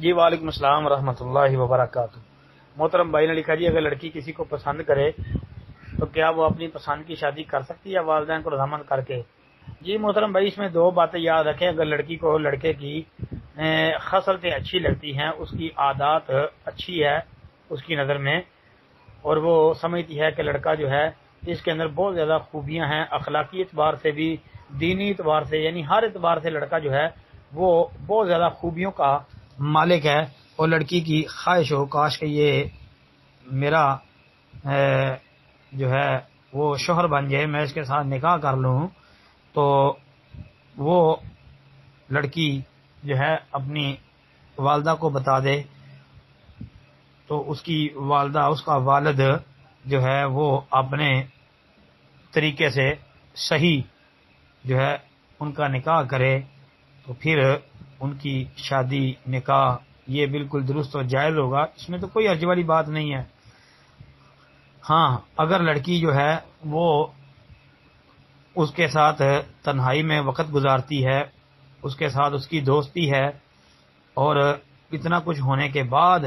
جی وعلیکم السلام ورحمۃ اللہ وبرکاتہ۔ محترم بھائی نے لکھا جی اگر لڑکی کسی کو پسند کرے تو کیا وہ اپنی پسند کی شادی کر سکتی ہے والدین کو رضامند کر کے؟ جی محترم بھائی، اس میں دو باتیں یاد رکھیں۔ اگر لڑکی کو لڑکے کی خصلتیں اچھی لگتی ہیں، اس کی عادات اچھی ہے اس کی نظر میں، اور وہ سمجھتی ہے کہ لڑکا جو ہے اس کے اندر بہت زیادہ خوبیاں ہیں، اخلاقی اعتبار سے بھی، دینی اعتبار سے، یعنی ہر اعتبار سے لڑکا جو ہے وہ بہت زیادہ خوبیوں کا مالک ہے، اور لڑکی کی خواہش ہو کاش کہ یہ میرا جو ہے وہ شوہر بن جائے، میں اس کے ساتھ نکاح کر لوں، تو وہ لڑکی جو ہے اپنی والدہ کو بتا دے، تو اس کی والدہ، اس کا والد جو ہے وہ اپنے طریقے سے صحیح جو ہے ان کا نکاح کرے، تو پھر ان کی شادی نکاح یہ بالکل درست اور جائز ہوگا، اس میں تو کوئی حرج والی بات نہیں ہے۔ ہاں، اگر لڑکی جو ہے وہ اس کے ساتھ تنہائی میں وقت گزارتی ہے، اس کے ساتھ اس کی دوستی ہے، اور اتنا کچھ ہونے کے بعد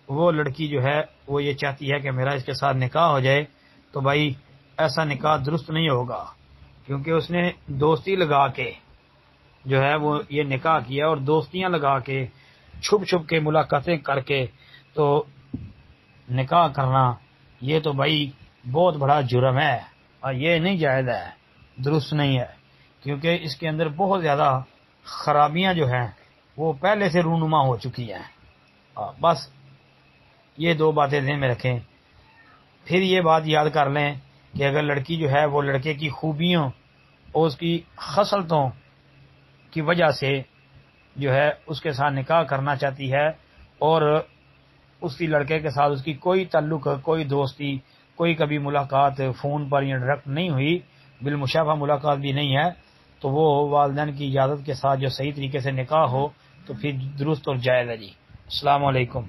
وہ لڑکی جو ہے وہ یہ چاہتی ہے کہ میرا اس کے ساتھ نکاح ہو جائے، تو بھائی ایسا نکاح درست نہیں ہوگا، کیونکہ اس نے دوستی لگا کے جو ہے وہ یہ نکاح کیا، اور دوستیاں لگا کے چھپ چھپ کے ملاقاتیں کر کے تو نکاح کرنا، یہ تو بھائی بہت بڑا جرم ہے، اور یہ نہیں جائز ہے، درست نہیں ہے، کیونکہ اس کے اندر بہت زیادہ خرابیاں جو ہیں وہ پہلے سے رونما ہو چکی ہیں۔ بس یہ دو باتیں ذہن میں رکھیں۔ پھر یہ بات یاد کر لیں کہ اگر لڑکی جو ہے وہ لڑکے کی خوبیوں اور اس کی خصلتوں کی وجہ سے جو ہے اس کے ساتھ نکاح کرنا چاہتی ہے، اور اس کی لڑکے کے ساتھ اس کی کوئی تعلق، کوئی دوستی، کوئی کبھی ملاقات فون پر یا ڈائریکٹ نہیں ہوئی، بالمشافہہ ملاقات بھی نہیں ہے، تو وہ والدین کی اجازت کے ساتھ جو صحیح طریقے سے نکاح ہو تو پھر درست اور جائز ہے۔ جی السلام علیکم۔